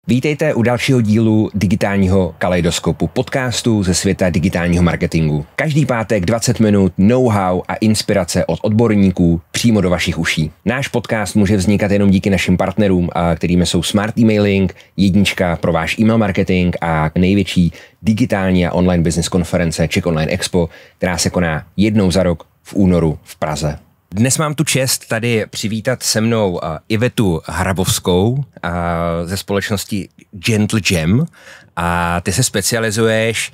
Vítejte u dalšího dílu digitálního kaleidoskopu, podcastu ze světa digitálního marketingu. Každý pátek 20 minut know-how a inspirace od odborníků přímo do vašich uší. Náš podcast může vznikat jenom díky našim partnerům, kterými jsou Smart Emailing, jednička pro váš email marketing a největší digitální a online business konference Czech Online Expo, která se koná jednou za rok v únoru v Praze. Dnes mám tu čest tady přivítat se mnou Ivetu Hrabovskou ze společnosti Gentle Gem a ty se specializuješ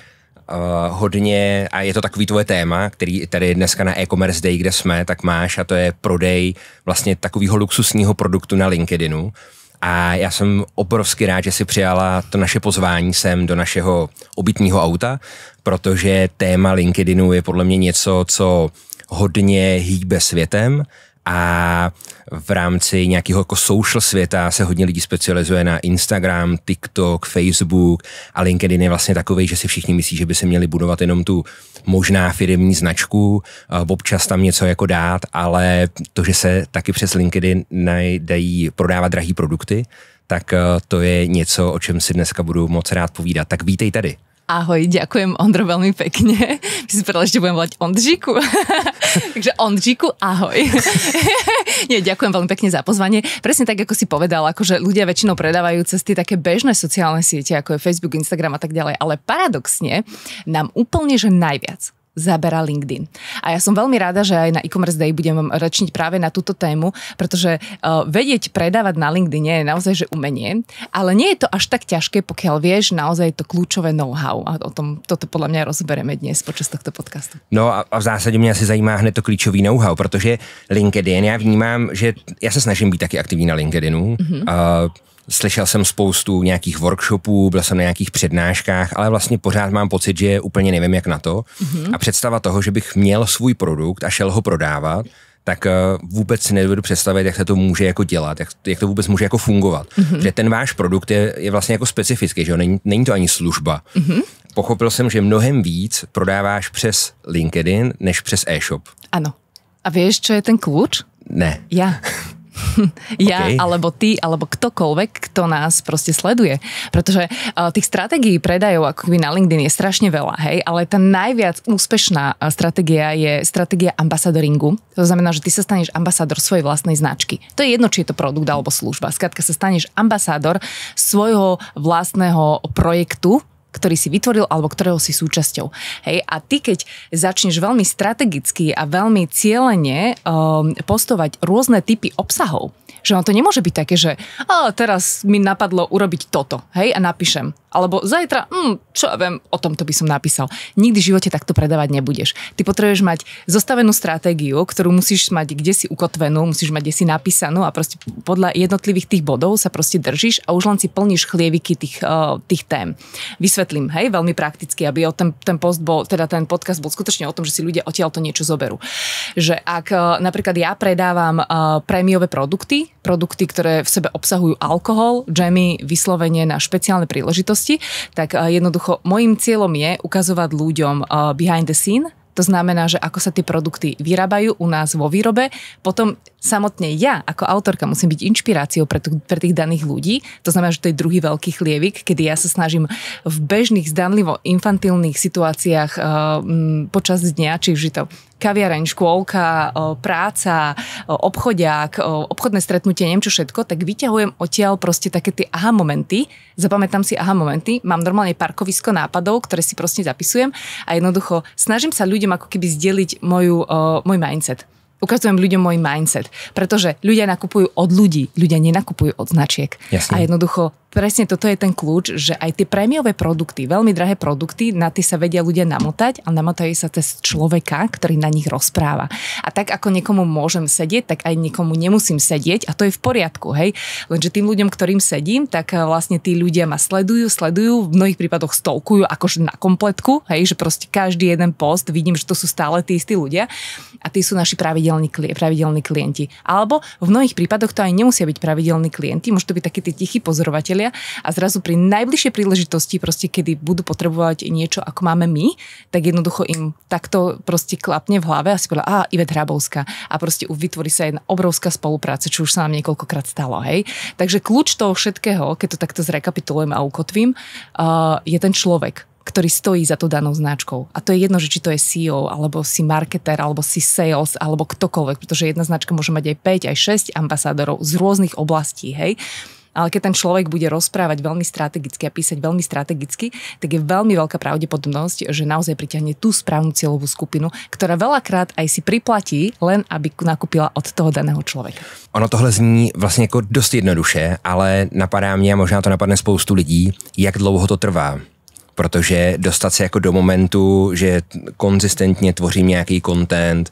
hodně, a je to takový tvoje téma, který tady dneska na e-commerce day, kde jsme, tak máš, a to je prodej vlastně takového luxusního produktu na LinkedInu. A já jsem obrovsky rád, že si přijala to naše pozvání sem do našeho obytního auta, protože téma LinkedInu je podle mě něco, co hodně hýbe světem a v rámci nějakého jako social světa se hodně lidí specializuje na Instagram, TikTok, Facebook a LinkedIn je vlastně takovej, že si všichni myslí, že by se měli budovat jenom tu možná firemní značku, občas tam něco jako dát, ale to, že se taky přes LinkedIn dají prodávat drahý produkty, tak to je něco, o čem si dneska budu moc rád povídat. Tak vítej tady. Ahoj, ďakujem Ondro veľmi pekne. My si povedala, že budem volať Ondříku. Takže Ondříku, ahoj. Nie, ďakujem veľmi pekne za pozvanie. Presne tak, ako si povedal, akože ľudia väčšinou predávajú cez tie také bežné sociálne siete, ako je Facebook, Instagram a tak ďalej, ale paradoxne nám úplne, že najviac zaberá LinkedIn. A ja som veľmi rada, že aj na e-commerce day budem rečniť práve na túto tému, pretože vedieť predávať na LinkedIne je naozaj že umenie, ale nie je to až tak ťažké, pokiaľ vieš naozaj to kľúčové know-how. A o tom toto podľa mňa rozberieme dnes počas tohto podcastu. No a v zásadě mě asi zajímá hned to klíčový know-how, protože LinkedIn, já vnímám, že já se snažím být taky aktivní na LinkedInu. Slyšel jsem spoustu nějakých workshopů, byl jsem na nějakých přednáškách, ale vlastně pořád mám pocit, že úplně nevím, jak na to. A představa toho, že bych měl svůj produkt a šel ho prodávat, tak vůbec si nedovedu představit, jak se to může jako dělat, jak to vůbec může jako fungovat. Že ten váš produkt je vlastně jako specifický, že jo? Není to ani služba. Pochopil jsem, že mnohem víc prodáváš přes LinkedIn, než přes e-shop. Áno. A vieš, čo je ten kľúč? Ne. Ja. Ja, Okay. alebo ty, alebo ktokoľvek, kto nás proste sleduje. Pretože tých stratégií predajov ako na LinkedIn je strašne veľa, hej, ale tá najviac úspešná stratégia je stratégia ambasadoringu. To znamená, že ty sa staneš ambasádor svojej vlastnej značky. To je jedno, či je to produkt alebo služba. Skrátka sa staneš ambasádor svojho vlastného projektu, ktorý si vytvoril alebo ktorého si súčasťou. Hej, a ty, keď začneš veľmi strategicky a veľmi cieľene postovať rôzne typy obsahov, že on to nemôže byť také, že teraz mi napadlo urobiť toto, hej, a napíšem. Alebo zajtra, čo ja viem, o tomto by som napísal. Nikdy v živote takto predávať nebudeš. Ty potrebuješ mať zostavenú stratégiu, ktorú musíš mať kdesi ukotvenú, musíš mať kdesi napísanú a proste podľa jednotlivých tých bodov sa proste držíš a už len si plníš chlieviky tých tém. Vysvetlím, hej, veľmi prakticky, aby ten post bol, teda ten podcast bol skutočne o tom, že si ľudia odtiaľ to niečo zoberú. Že ak napríklad ja predávam prémiové produkty, ktoré v sebe obsahujú alkohol, džemy, vyslovene na špeciálne príležitosti, tak jednoducho môjim cieľom je ukazovať ľuďom behind the scene. To znamená, že ako sa tie produkty vyrábajú u nás vo výrobe, potom samotne ja ako autorka musím byť inšpiráciou pre tých daných ľudí. To znamená, že to je druhý veľký chlievik, kedy ja sa snažím v bežných, zdanlivo infantilných situáciách počas dňa, či už je to kaviareň, škôlka, práca, obchodiak, obchodné stretnutie, neviem čo všetko, tak vyťahujem odtiaľ proste také tie aha momenty, zapamätám si aha momenty, mám normálne parkovisko nápadov, ktoré si proste zapisujem a jednoducho snažím sa ľuďom ako keby zdieľiť môj mindset. Ukazujem ľuďom môj mindset, pretože ľudia nakupujú od ľudí, ľudia nenakupujú od značiek. Jasne. A jednoducho presne toto je ten kľúč, že aj tie prémiové produkty, veľmi drahé produkty, na tie sa vedia ľudia namotať, ale namotajú sa cez človeka, ktorý na nich rozpráva. A tak ako niekomu môžem sedieť, tak aj niekomu nemusím sedieť a to je v poriadku, hej. Lenže tým ľuďom, ktorým sedím, tak vlastne tí ľudia ma sledujú, v mnohých prípadoch stalkujú akože na kompletku, hej, že proste každý jeden post vidím, že to sú stále tí istí ľudia a tí sú naši pravidelní klienti. Alebo v mnohých prípadoch to aj nemusia byť pravidelní klienti, môžu to byť takí tí tichí pozorovatelia, neurobia a zrazu pri najbližšej príležitosti proste, kedy budú potrebovať niečo, ako máme my, tak jednoducho im takto proste klapne v hlave a si povedala, Iveta Hrabovská a proste vytvorí sa jedna obrovská spolupráca, čo už sa nám niekoľkokrát stalo, hej. Takže kľúč toho všetkého, keď to takto zrekapitulujem a ukotvím, je ten človek, ktorý stojí za tú danou značkou. A to je jedno, že či to je CEO, alebo si marketer, alebo si sales, alebo ktokoľvek, pretože jedna značka môže mať aj 5, aj 6 ambasádorov z rôznych oblastí, hej. Ale keď ten človek bude rozprávať veľmi strategicky a písať veľmi strategicky, tak je veľmi veľká pravdepodobnosť, že naozaj pritiahne tú správnu cieľovú skupinu, ktorá veľakrát aj si priplatí, len aby nakúpila od toho daného člověka. Ono tohle zní vlastně jako dost jednoduše, ale napadá mě, a možná to napadne spoustu lidí, jak dlouho to trvá. Protože dostat se jako do momentu, že konzistentně tvořím nějaký content,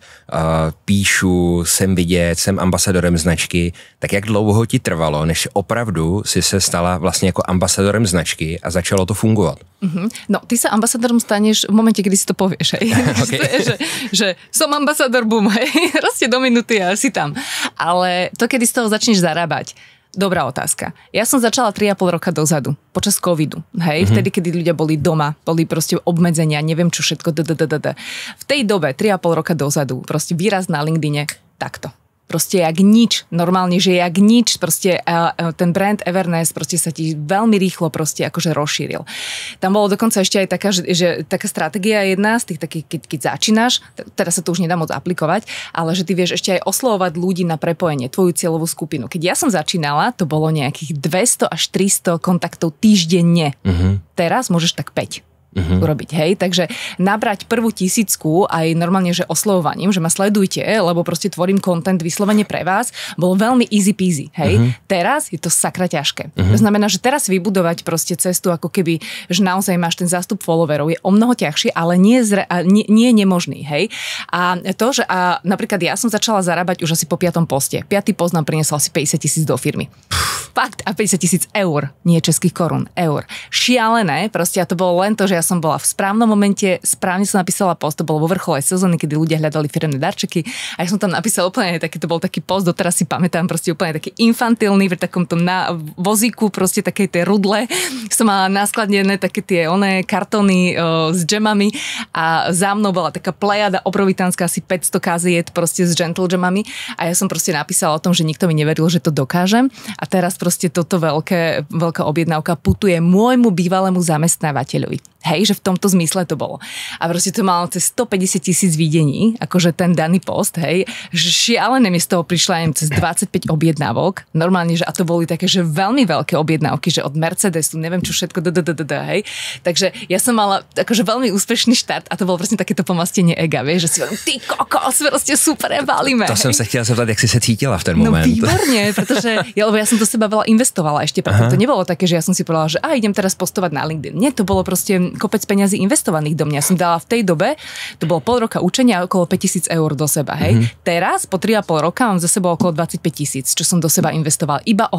píšu, jsem vidět, jsem ambasadorem značky, tak jak dlouho ti trvalo, než opravdu si se stala vlastně jako ambasadorem značky a začalo to fungovat? Mm-hmm. No, ty sa ambasadorom staneš v momente, kedy si to povieš, hej. Okay. že som ambasador, bum, hej, proste do minúty a si tam. Ale to, kedy z toho začneš zarábať, dobrá otázka. Ja som začala 3,5 roka dozadu, počas covidu, hej, vtedy, kedy ľudia boli doma, boli proste obmedzenia, neviem čo všetko, V tej dobe, 3,5 roka dozadu, proste výraz na LinkedIne, takto. Proste jak nič, normálne, že jak nič, proste ten brand Everness proste sa ti veľmi rýchlo proste akože rozšíril. Tam bolo dokonca ešte aj taká, že taká stratégia jedna z tých takých, keď začínaš, teraz sa to už nedá moc aplikovať, ale že ty vieš ešte aj oslovovať ľudí na prepojenie, tvoju cieľovú skupinu. Keď ja som začínala, to bolo nejakých 200 až 300 kontaktov týždenne. Teraz môžeš tak 5. Urobiť, hej, takže nabrať prvú 1000 aj normálne, že oslovovaním, že ma sledujte, lebo proste tvorím content vyslovene pre vás, bolo veľmi easy peasy, hej. Teraz je to sakra ťažké. To znamená, že teraz vybudovať proste cestu, ako keby, že naozaj máš ten zástup followerov, je o mnoho ťažšie, ale nie je nemožný, hej. A to, že napríklad ja som začala zarábať už asi po 5. poste. 5. post nám priniesol asi 50 000 do firmy. Fakt, a 50 000 eur, nie českých korún, eur. Šialené, proste a to bolo len to, že ja som bola v správnom momente, správne som napísala post, to bolo vo vrchole sezóny, kedy ľudia hľadali firemné darčeky a ja som tam napísala úplne taký, to bol taký post, doteraz si pamätám, proste úplne taký infantilný, v takomto vozíku, proste takej tej rudle, som mala naskladnené také tie kartóny s džemami a za mnou bola taká plejada obrovitánska, asi 500 kaziet proste s gentle džemami a ja som proste napísala o tom, že nikto mi neveril, že to dokážem a teraz proste toto veľká objednávka putuje môjmu bývalému zamestnávateľovi. Hej, že v tomto zmysle to bolo. A proste to malo cez 150 000 videní, akože ten daný post, hej, že šialené mi z toho prišla im cez 25 objednávok. Normálne, že a to boli také, že veľmi veľké objednávky, že od Mercedesu, neviem čo všetko, hej. Takže ja som mala akože veľmi úspešný štart a to bolo proste takéto pomastenie ega, vieš, že si hovorím, ty kokos, proste super, valíme. To som sa chtěla zeptat, jak si se cítila v ten moment. No výborne, pretože lebo ja som do seba veľa investovala ešte, preto to nebolo také, že ja som si povedala, že idem teraz postovať na LinkedIn. Nie, to bolo proste kopec peňazí investovaných do mňa. Som dala v tej dobe, to bolo pol roka učenia, okolo 5 000 eur do seba, hej. Teraz, po 3,5 roka, mám za sebou okolo 25 000, čo som do seba investovala iba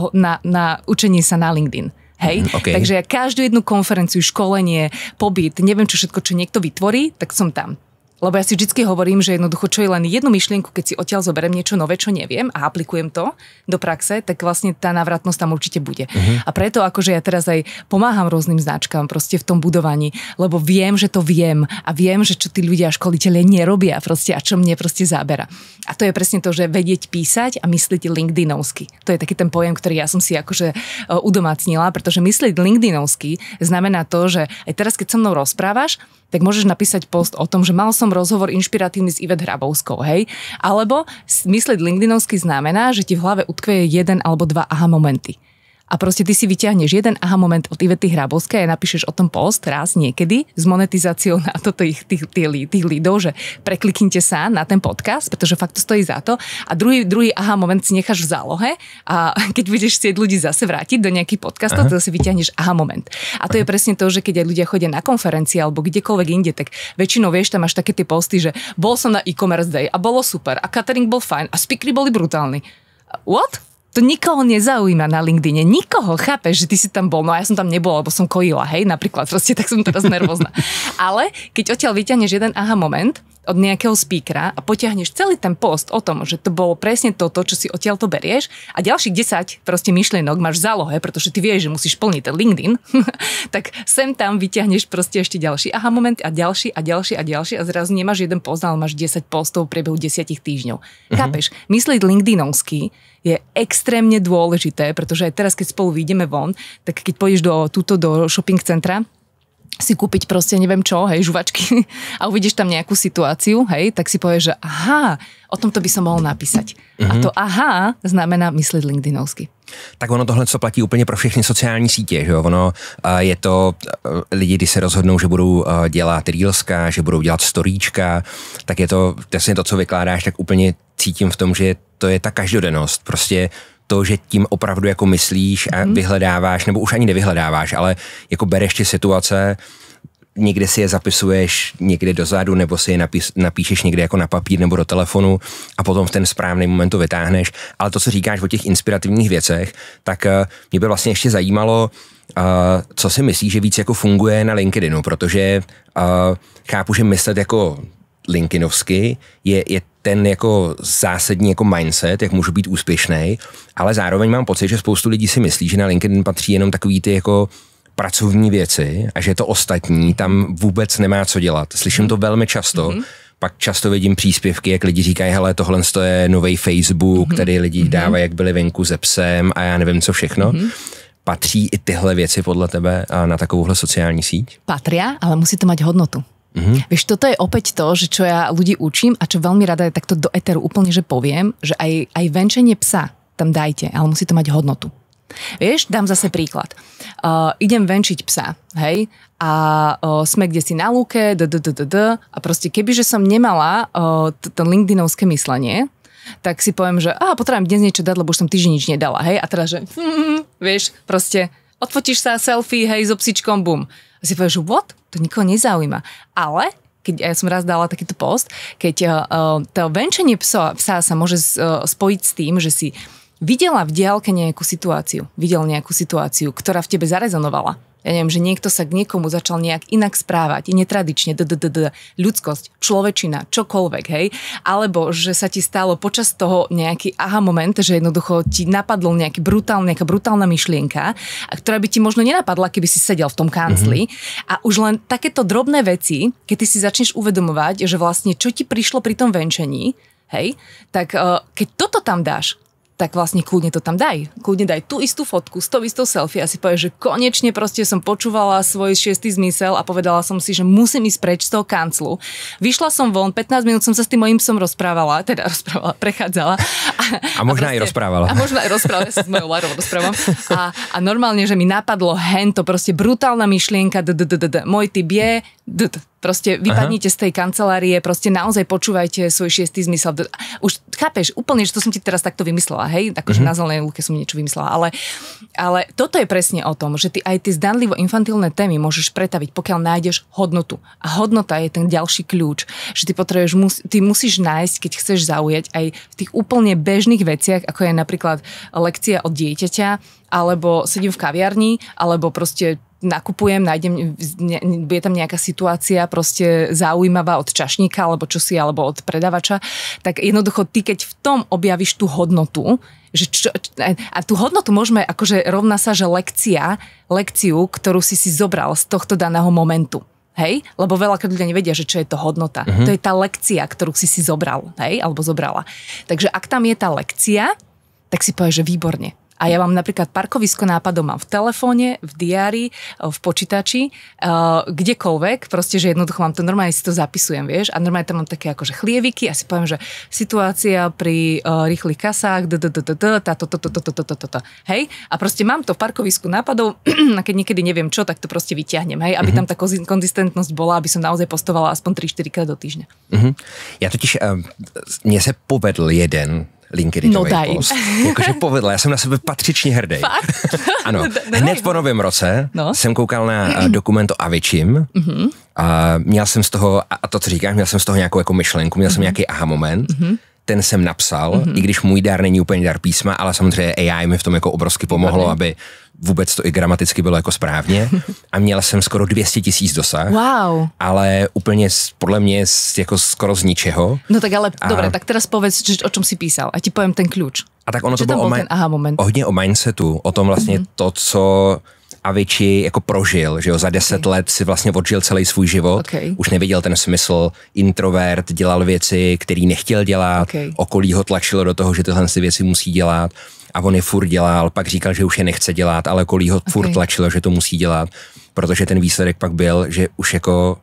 na učenie sa na LinkedIn. Hej, Okay. Takže ja každú jednu konferenciu, školenie, pobyt, neviem čo všetko, čo niekto vytvorí, tak som tam. Lebo ja si vždycky hovorím, že jednoducho, čo je len jednu myšlienku, keď si odtiaľ zoberiem niečo nové, čo neviem a aplikujem to do praxe, tak vlastne tá návratnosť tam určite bude. A preto akože ja teraz aj pomáham rôznym značkám proste v tom budovaní, lebo viem, že to viem a viem, že čo tí ľudia a školitelia nerobia proste a čo mne proste zábera. A to je presne to, že vedieť písať a myslieť LinkedInovsky. To je taký ten pojem, ktorý ja som si akože udomácnila, pretože myslieť LinkedInovsky znamená to, že aj teraz, keď so mnou rozprávaš, tak môžeš napísať post o tom, že mal som rozhovor inšpiratívny s Ivet Hrabovskou, hej? Alebo myslieť LinkedInovsky znamená, že ti v hlave utkveje 1 alebo 2 aha momenty. A proste ty si vyťahneš jeden aha moment od Ivety Hrabovskej a napíšeš o tom post raz niekedy s monetizáciou na toto tých lídov, že prekliknite sa na ten podcast, pretože fakt to stojí za to. A druhý aha moment si necháš v zálohe a keď budeš chcieť ľudí zase vrátiť do nejakých podcastov, to zase vyťahneš aha moment. A to je presne to, že keď aj ľudia chodia na konferencie alebo kdekoľvek inde, tak väčšinou vieš, tam máš také tie posty, že bol som na e-commerce day a bolo super a catering bol fajn a speakery boli brutálni. What? To nikoho nezaujíma na LinkedIne. Nikoho, chápeš, že ty si tam bol. No a ja som tam nebola, lebo som kojila, hej, napríklad. Proste tak som teraz nervózna. Ale keď odtiaľ vyťahneš jeden aha moment, od nejakého speakera a potiahneš celý ten post o tom, že to bolo presne toto, čo si odtiaľ to berieš a ďalších 10 proste myšlienok máš v zálohe, pretože ty vieš, že musíš plniť ten LinkedIn, tak sem tam vyťahneš proste ešte ďalší aha moment a ďalší a ďalší a ďalší a zrazu nemáš jeden post, ale máš 10 postov v priebehu 10 týždňov. Chápeš? Myslieť LinkedInovsky je extrémne dôležité, pretože aj teraz, keď spolu vyjdeme von, tak keď pôjdeš do shopping centra, si kúpiť proste neviem čo, hej, žuvačky a uvidíš tam nejakú situáciu, hej, tak si povieš, že aha, o tomto by som mohol napísať. A to aha znamená myslet LinkedInovsky. Tak ono tohle, co platí úplně pro všechny sociální sítě, že jo? Ono je to, lidi, když se rozhodnou, že budou dělat reelska, že budou dělat storíčka, tak je to, přesně to, co vykládáš, tak úplně cítím v tom, že to je ta každodennost. Prostě to, že tím opravdu jako myslíš a vyhledáváš, nebo už ani nevyhledáváš, ale jako bereš ty situace, někde si je zapisuješ někde dozadu, nebo si je napíšeš někde jako na papír nebo do telefonu a potom v ten správný moment to vytáhneš. Ale to, co říkáš o těch inspirativních věcech, tak mě by vlastně ještě zajímalo, co si myslíš, že víc jako funguje na LinkedInu, protože chápu, že myslet jako LinkedInovsky je ten jako zásadní jako mindset, jak můžu být úspěšný, ale zároveň mám pocit, že spoustu lidí si myslí, že na LinkedIn patří jenom takový ty jako pracovní věci a že to ostatní tam vůbec nemá co dělat. Slyším to velmi často, pak často vidím příspěvky, jak lidi říkají, hele, tohle je nový Facebook, tady lidi dávají, jak byli venku se psem a já nevím co všechno. Patří i tyhle věci podle tebe na takovouhle sociální síť? Patria, ale musí to mať hodnotu. Vieš, toto je opäť to, že čo ja ľudí učím a čo veľmi rada je takto do eteru úplne, že poviem, že aj venčenie psa tam dajte, ale musí to mať hodnotu. Vieš, dám zase príklad. Idem venčiť psa, hej, a sme kde si na lúke, a proste kebyže som nemala to LinkedInovské myslenie, tak si poviem, že potrebujem dnes niečo dať, lebo už som týždeň nič nedala, hej, a teraz, že vieš, proste odfotíš sa, selfie, hej, so psičkom, bum. A si povieš, že what? To nikoho nezaujíma. Ale keď ja som raz dala takýto post, keď to venčenie psa sa môže spojiť s tým, že si videla v diaľke nejakú situáciu, ktorá v tebe zarezonovala. Ja neviem, že niekto sa k niekomu začal nejak inak správať, netradične, ľudskosť, človečina, čokoľvek, hej, alebo že sa ti stalo počas toho nejaký aha moment, že jednoducho ti napadlo nejaká brutálna myšlienka, ktorá by ti možno nenapadla, keby si sedel v tom kancli. A už len takéto drobné veci, keď ty si začneš uvedomovať, že vlastne čo ti prišlo pri tom venčení, hej, tak keď toto tam dáš, tak vlastne kľudne to tam daj. Kľudne daj tú istú fotku s tou istou selfie a si povieš, že konečne proste som počúvala svoj šiestý zmysel a povedala som si, že musím ísť preč z toho kanclu. Vyšla som von, 15 minút som sa s tým mojím psom prechádzala. A možno aj rozprávala. A možno aj rozprávala, ja sa s mojou Larou rozprávam. A normálne, že mi napadlo hento, proste brutálna myšlienka, môj typ je, proste vypadnite z tej kancelárie, proste naozaj počúvajte svoj šiestý zmysel. Už chápeš úplne, že to som ti teraz takto vymyslela, hej? Akože na zelenej lúke som niečo vymyslela, ale toto je presne o tom, že ty aj tie zdanlivo infantilné témy môžeš pretaviť, pokiaľ nájdeš hodnotu. A hodnota je ten ďalší kľúč, že ty musíš nájsť, keď chceš zaujať aj v tých úplne bežných veciach, ako je napríklad lekcia od dieťaťa, alebo sedím v kaviarni, alebo proste nakupujem, bude tam nejaká situácia proste zaujímavá od čašníka, alebo čosi, alebo od predavača, tak jednoducho ty, keď v tom objavíš tú hodnotu, a tú hodnotu môžeme akože rovná sa, že lekciu, ktorú si zobral z tohto daného momentu. Hej? Lebo veľakrát ľudia nevedia, že čo je to hodnota. To je tá lekcia, ktorú si zobral, hej? Alebo zobrala. Takže ak tam je tá lekcia, tak si povieš, že výborne. A ja mám napríklad parkovisko nápadov mám v telefóne, v diári, v počítači, kdekoľvek, proste, že jednoducho mám to, normálne si to zapisujem, vieš, a normálne tam mám také akože chlieviky a si poviem, že situácia pri rýchlych kasách, hej, a proste mám to v parkovisku nápadov a keď niekedy neviem čo, tak to proste vyťahnem, hej, aby tam tá konzistentnosť bola, aby som naozaj postovala aspoň 3-4 krát do týždňa. Ja totiž, mne sa povedl jeden LinkedInový post. Jakože povedla, já jsem na sebe patřičně hrdý. Ano, hned po novém roce jsem koukal na dokument o Avicim a měl jsem z toho, a to, co říkáš, měl jsem z toho nějakou jako myšlenku, měl jsem nějaký aha moment, ten jsem napsal, i když můj dar není úplně dar písma, ale samozřejmě AI mi v tom jako obrovsky pomohlo, aby vůbec to i gramaticky bylo jako správně a měl jsem skoro 200 000 dosah. Wow. Ale úplně podle mě jako skoro z ničeho. No tak ale dobre, tak teraz povedz, o čom si písal a ti poviem ten kľúč. A tak ono to bylo hodně o mindsetu, o tom vlastně to, co Avicii jako prožil, že jo, za 10 let si vlastně odžil celý svůj život, už neviděl ten smysl, introvert, dělal věci, který nechtěl dělat, okolí ho tlačilo do toho, že tyhle věci musí dělat a on je furt dělal, pak říkal, že už je nechce dělat, ale okolí ho furt tlačilo, že to musí dělat, protože ten výsledek pak byl, že už jako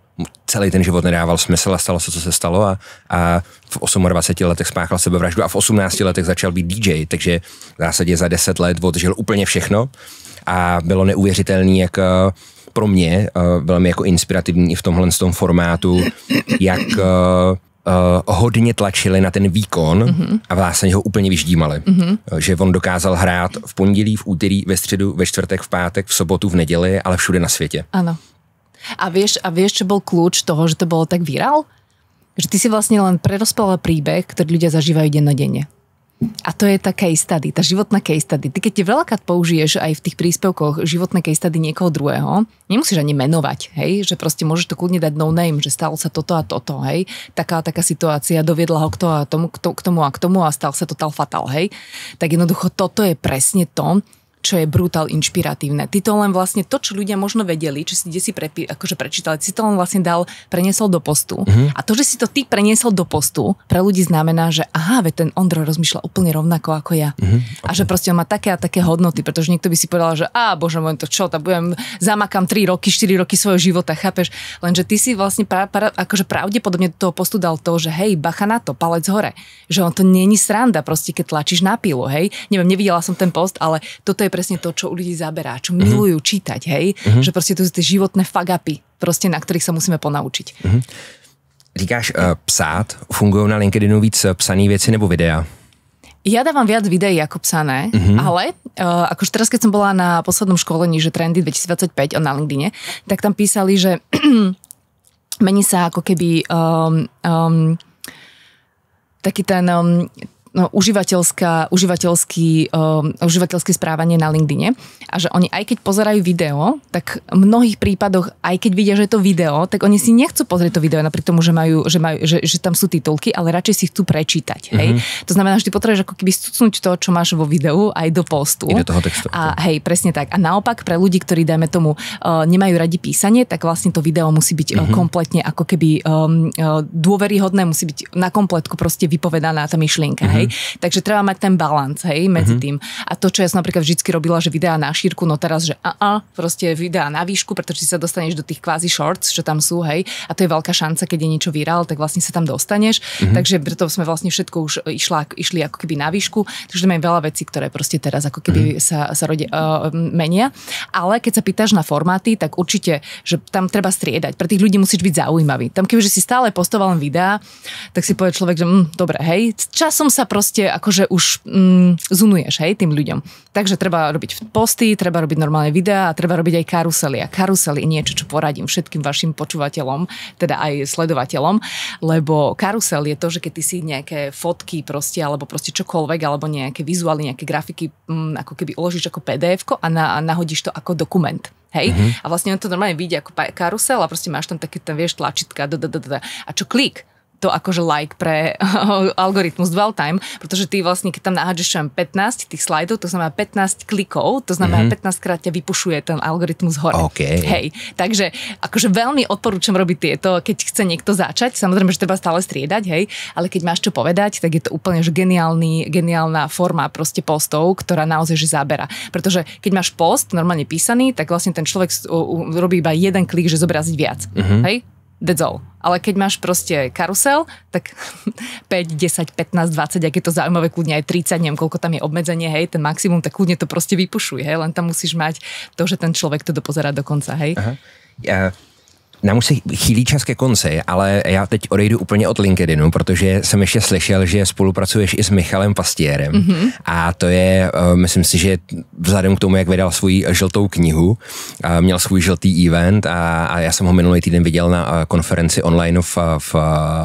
celý ten život nedával smysl a stalo se, co se stalo a v 28 letech spáchal sebevraždu a v 18 letech začal být DJ, takže v zásadě za 10 let odžil úplně všechno a bylo neuvěřitelný, jak pro mě velmi jako inspirativní i v tomhle tom formátu, jak hodně tlačili na ten výkon a vlastně ho úplně vyždímali. Že on dokázal hrát v pondělí, v úterý, ve středu, ve čtvrtek, v pátek, v sobotu, v neděli, ale všude na světě. Áno. A vieš, čo bol kľúč toho, že to bolo tak virál? Že ty si vlastne len prerozprával príbeh, ktorý ľudia zažívajú dennodenne. A to je tá case study, tá životná case study. Ty keď ti veľakrát použiješ aj v tých príspevkoch životné case study niekoho druhého, nemusíš ani menovať, hej, že proste môžeš to kľudne dať no name, že stalo sa toto a toto, hej, taká situácia, doviedla ho k tomu a stal sa total fatal, hej. Tak jednoducho toto je presne to, čo je brutál inšpiratívne. Ty to len vlastne to, čo ľudia možno vedeli, čo si kde si akože prečítali, si to len vlastne preniesol do postu. A to, že si to ty preniesol do postu, pre ľudí znamená, že aha, veď ten Ondro rozmýšľa úplne rovnako ako ja. A že proste on má také a také hodnoty, pretože niekto by si povedal, že bože môj, to čo, zamakám 3 roky, 4 roky svojho života, chápeš? Lenže ty si vlastne akože pravdepodobne do toho postu dal to, že hej, bacha na to, palec hore. Že on to není sranda, proste keď tlačíš na pilu, hej. Neviem, nevidela som ten post, ale toto je presne to, čo u ľudí zaberá, čo milujú čítať, hej? Že proste to sú tie životné fuck-upy, proste na ktorých sa musíme ponaučiť. Říkáš psát, fungujú na LinkedInu víc psaný věci nebo videa? Ja dávam viac videí ako psané, ale akože teraz, keď som bola na poslednom školení, že Trendy 2025 na LinkedIne, tak tam písali, že mení sa ako keby taký ten užívateľské správanie na LinkedIne a že oni aj keď pozerajú video, tak v mnohých prípadoch, aj keď vidia, že je to video, tak oni si nechcú pozrieť to video napriek tomu, že tam sú titulky, ale radšej si chcú prečítať. Hej? To znamená, že ty potrebuješ ako keby stucnúť to, čo máš vo videu aj do postu. I do toho textu. A hej, presne tak. A naopak pre ľudí, ktorí dajme tomu nemajú radi písanie, tak vlastne to video musí byť kompletne ako keby dôveryhodné, musí byť na kompletku proste vypovedaná tá myšlienka. Hej? Takže treba mať ten balans, hej, medzi tým. A to, čo ja som napríklad vždycky robila, že videá na šírku, no teraz, že proste videá na výšku, pretože si sa dostaneš do tých kvázi shorts, čo tam sú, hej, a to je veľká šanca, keď je niečo virál, tak vlastne sa tam dostaneš. Takže preto sme vlastne všetko už išli ako keby na výšku, takže máme veľa vecí, ktoré proste teraz ako keby sa menia. Ale keď sa pýtaš na formáty, tak určite, že tam treba striedať. Pre tých ľudí musíš byť zaujímavý. Tam kebyže si stále postoval len videá, tak si povie človek, že dobre, hej, časom sa proste akože už zunuješ, hej, tým ľuďom. Takže treba robiť posty, treba robiť normálne videá a treba robiť aj karusely. A karusely je niečo, čo poradím všetkým vašim počúvateľom, teda aj sledovateľom, lebo karusel je to, že keď ty si nejaké fotky proste, alebo proste čokoľvek, alebo nejaké vizuály, nejaké grafiky, ako keby uložíš ako PDF-ko a nahodíš to ako dokument. Hej? A vlastne on to normálne vidí ako karusel a proste máš tam také, vieš, tlačítka, a čo klik, to akože like pre algoritmus dwell time, pretože ty vlastne, keď tam nahádžeš 15 tých slajdov, to znamená 15 klikov, to znamená 15 krát ťa vypušuje ten algoritmus hore. Okay. Hej, takže akože veľmi odporúčam robiť tieto, keď chce niekto začať, samozrejme, že treba stále striedať, hej, ale keď máš čo povedať, tak je to úplne že geniálna forma proste postov, ktorá naozaj že zabera. Pretože keď máš post normálne písaný, tak vlastne ten človek robí iba jeden klik, že zobraziť viac. Hej? That's all. Ale keď máš proste karusel, tak 5, 10, 15, 20, ak je to zaujímavé, kľudne aj 30, neviem, koľko tam je obmedzenie, hej, ten maximum, tak kľudne to proste vypušuj, hej, len tam musíš mať to, že ten človek to dopozerá do konca, hej. Aha. Nám už se chýlí čas ke konci, ale já teď odejdu úplně od LinkedInu, protože jsem ještě slyšel, že spolupracuješ i s Michalem Pastierem. A to je, myslím si, že vzhledem k tomu, jak vydal svou žltou knihu, měl svůj žltý event a já jsem ho minulý týden viděl na konferenci online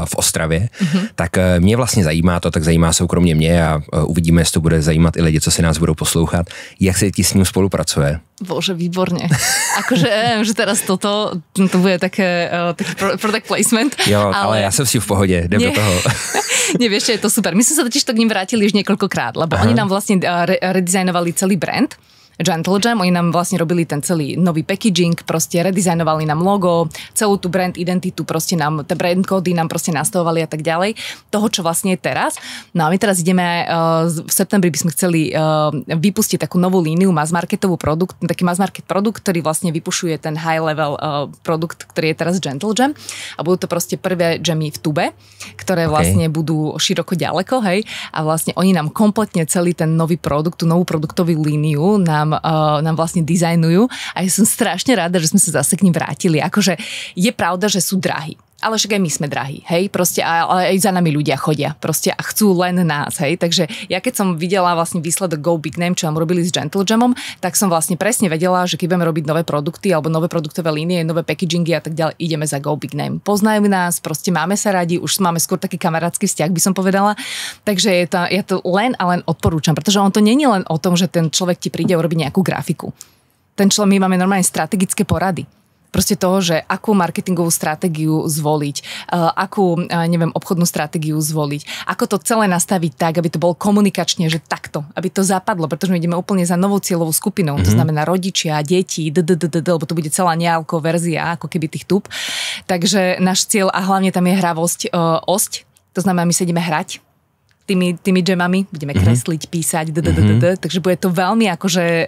v Ostravě, tak mě vlastně zajímá to, tak zajímá soukromně mě a uvidíme, jestli to bude zajímat i lidi, co si nás budou poslouchat, jak se ti s ním spolupracuje. Bože, výborne. Akože, že teraz to bude taký product placement. Jo, ale ja som si v pohode, idem do toho. Nie, vieš, je to super. My sme sa totiž to k ním vrátili už niekoľkokrát, lebo oni nám vlastne redizajnovali celý brand, Gentle Jam, oni nám vlastne robili ten celý nový packaging, proste redizajnovali nám logo, celú tú brand identitu, proste nám, tie brand kódy nám proste nastavovali a tak ďalej. Toho, čo vlastne je teraz. No a my teraz ideme, v septembri by sme chceli vypustiť takú novú líniu, mass marketovú produkt, taký mass market produkt, ktorý vlastne vypušuje ten high level produkt, ktorý je teraz Gentle Jam. A budú to proste prvé jammy v tube, ktoré vlastne budú široko ďaleko, hej. A vlastne oni nám kompletne celý ten nový produkt, tú novú produktovú líniu nám vlastne dizajnujú a ja som strašne rada, že sme sa zase k ním vrátili. Akože je pravda, že sú drahí. Ale však aj my sme drahí, hej, proste ale aj za nami ľudia chodia, proste a chcú len nás, hej, takže ja keď som videla vlastne výsledok Go Big Name, čo nám robili s Gentle Jamom, tak som vlastne presne vedela, že keď budeme robiť nové produkty alebo nové produktové línie, nové packagingy a tak ďalej, ideme za Go Big Name. Poznajú nás, proste máme sa radi, už máme skôr taký kamarátsky vzťah, by som povedala, takže ja to len a len odporúčam, pretože on to nie je len o tom, že ten človek ti príde urobiť nejakú grafiku. My máme normálne strategické porady. Proste toho, že akú marketingovú stratégiu zvoliť, akú, neviem, obchodnú stratégiu zvoliť, ako to celé nastaviť tak, aby to bolo komunikačne, že takto, aby to zapadlo, pretože my ideme úplne za novou cieľovou skupinou, to znamená rodičia, deti, lebo to bude celá nealko verzia, ako keby tých tub. Takže náš cieľ, a hlavne tam je hravosť, osť, to znamená, my sa ideme hrať tými jamami, budeme kresliť, písať, takže bude to veľmi akože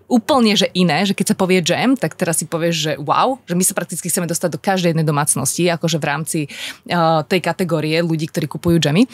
úplne, že iné, že keď sa povie jam, tak teraz si povieš, že wow, že my sa prakticky chceme dostať do každej jednej domácnosti, akože v rámci tej kategórie ľudí, ktorí kupujú jammy.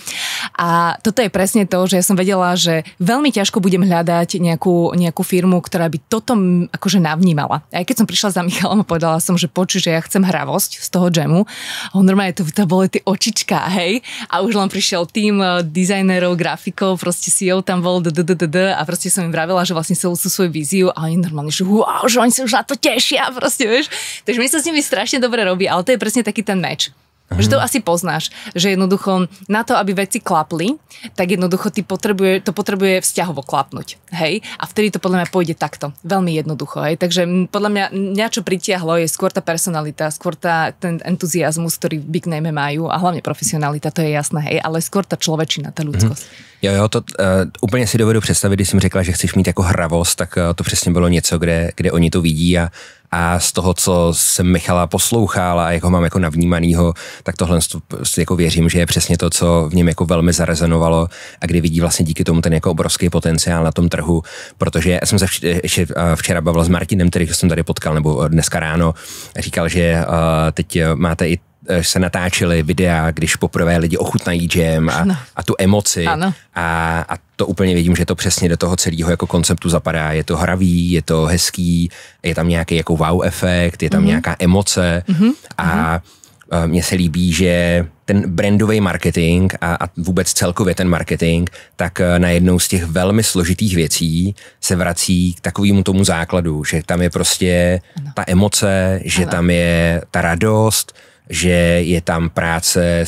A toto je presne to, že ja som vedela, že veľmi ťažko budem hľadať nejakú firmu, ktorá by toto akože navnímala. A keď som prišla za Michalom a povedala som, že počuj, že ja chcem hravosť z toho jamu, on normálne to boli tie očičká, hej, a už len prišiel tým dizajnerov, grafikov, proste CEO tam bol a proste som im vravila, že vlastne celú svoju víziu a oni normálne, že wow, že oni sa už na to tešia, proste, vieš. Takže mi sa s nimi strašne dobre robí, ale to je presne taký ten match. Že to asi poznáš, že jednoducho na to, aby veci klapli, tak jednoducho to potrebuje vzťahovo klapnúť, hej? A vtedy to podľa mňa pôjde takto, veľmi jednoducho, hej? Takže podľa mňa čo pritiahlo je skôr tá personalita, skôr ten entuziasmus, ktorý v Big Name majú a hlavne profesionalita, to je jasné, hej? Ale skôr ta človečina, ta ľudskosť. Jo, to úplně si dovedu představit, když jsem řekla, že chceš mít jako hravost, tak to přesně bylo něco, kde oni to vidí a z toho, co jsem Michala poslouchal a jak ho mám jako navnímanýho, tak tohle jako věřím, že je přesně to, co v něm jako velmi zarezonovalo a kdy vidí vlastně díky tomu ten jako obrovský potenciál na tom trhu, protože já jsem se včera bavil s Martinem, který jsem tady potkal, nebo dneska ráno, říkal, že teď máte i se natáčely videa, když poprvé lidi ochutnají jam a tu emoci a to úplně vidím, že to přesně do toho celého jako konceptu zapadá. Je to hravý, je to hezký, je tam nějaký jako wow efekt, je tam nějaká emoce a mně se líbí, že ten brandový marketing a vůbec celkově ten marketing, tak na jednou z těch velmi složitých věcí se vrací k takovému tomu základu, že tam je prostě ta emoce, že tam je ta radost, že je tam práce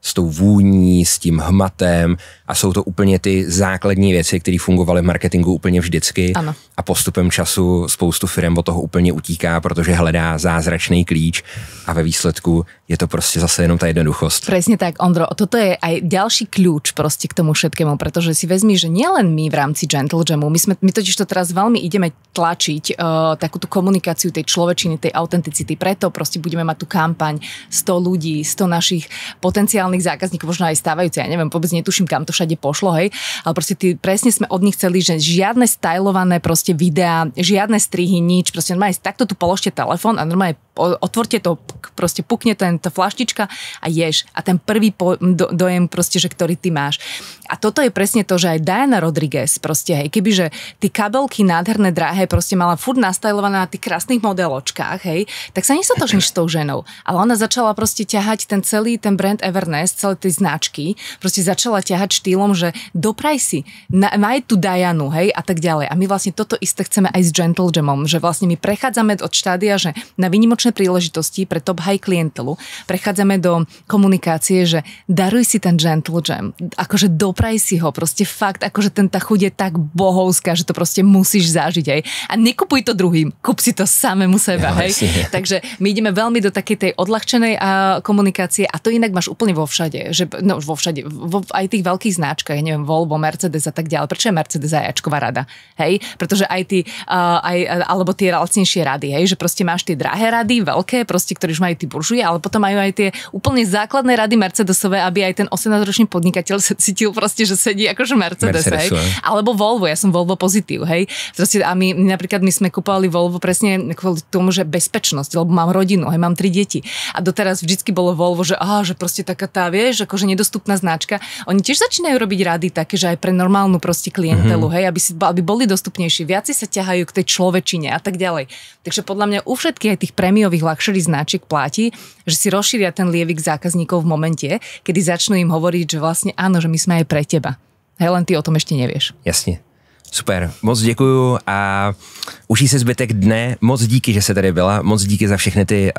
s tou vůní, s tím hmatem a jsou to úplně ty základní věci, které fungovaly v marketingu úplně vždycky. Ano. A postupem času spoustu firm od toho úplně utíká, protože hledá zázračný klíč a ve výsledku je to prostě zase jenom ta jednoduchost. Presne tak, Ondro. Toto je aj ďalší kľúč proste k tomu všetkému, pretože si vezmi, že nielen my v rámci Gentle Jamu, my totiž to teraz veľmi ideme tlačiť takú tú komunikáciu tej človečiny, tej autenticity. Preto proste budeme mať tú kampaň 100 ľudí, 100 našich potenciálnych zákazníkov, možno aj stávajúci, ja neviem, vôbec netuším, kam to všade pošlo, hej, ale proste presne sme od nich chceli, že žiadne stylované proste videá, žiadne strihy, nič, proste normálne takto tu položte telefón a normálne otvorte to, proste pukne tá flaštička a ješ. A ten prvý dojem proste, že ktorý ty máš. A toto je presne to, že aj Diana Rodriguez proste, hej, kebyže ty kabelky nádherné, drahé, proste mala furt nastajlovaná na tých krásnych modeločkách, hej, tak sa nestotožníš s tou ženou. Ale ona začala proste ťahať ten brand Everness, celé tej značky, proste začala ťahať štýlom, že dopraj si, maj tú Dianu, hej, a tak ďalej. A my vlastne toto isté chceme aj s Gentle Jamom, že vlastne my prechádzame od štádia, že na výnimočné príležitosti pre top high klientelu, prechádzame do komunikácie, že daruj si ten Gentle Jam, akože dopraj si ho, proste fakt, akože tá chuť je tak bohovská, že to proste musíš zažiť, hej. A nekupuj to druhým, kúp si to samému seba, hej. Takže my ideme veľmi do takej tej odľahčenej komunikácie a to inak máš úplne vo všade, že vo všade, aj tých veľkých značkách, ja neviem, Volvo, Mercedes a tak ďalej. Prečo je Mercedes ajačková rada? Hej, pretože aj alebo tie lacnejšie rady, hej, že proste máš tie drahé rady, veľké, proste, ktoré už majú tí buržuje, ale potom majú aj tie úplne základné rady Mercedesové, aby aj ten 18-ročný podnikateľ sa cítil proste, že sedí akože Mercedes, hej. Alebo Volvo, ja som Volvo pozitív, hej. Proste, a my napríklad sme kupovali Volvo presne kvôli tomu, že bezpečnosť, lebo mám rodinu, hej, mám 3 deti. A doteraz vždycky bolo Volvo, že proste taká tá, vieš, akože nedostupná značka. Oni tiež začínajú robiť rady také, že aj pre normálnu proste klientelu, hej, aby boli dostupnejší, viac sa ťahajú k tej človečine a tak ďalej. Takže podľa mňa u všetkých aj tých prémiových luxury značiek platí, že si rozšíria ten lievik zákazníkov v momente, kedy začnú im hovoriť, že vlastne áno, že my sme aj pre teba. Hej, len ty o tom ešte nevieš. Jasně. Super, moc děkuju a užij se zbytek dne. Moc díky, že se tady byla. Moc díky za všechny ty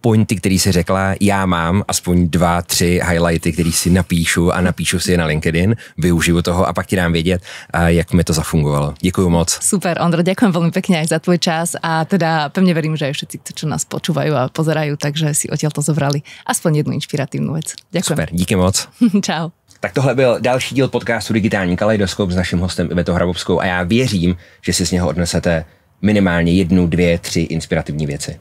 pointy, který si řekla. Já mám aspoň 2-3 highlighty, který si napíšu si je na LinkedIn. Využiju toho a pak ti dám vědět, jak mi to zafungovalo. Děkuju moc. Super, Ondro, ďakujem veľmi pekne aj za tvoj čas a teda pevne verím, že aj všetci, čo nás počúvajú a pozerajú, takže si odtiaľ to zobrali aspoň jednu inšpiratívnu vec. Ďakujem. Super, díky moc. Čau. Tak tohle byl další díl podcastu Digitální kaleidoskop s naším hostem Ivetou Hrabovskou a já věřím, že si z něho odnesete minimálně 1, 2, 3 inspirativní věci.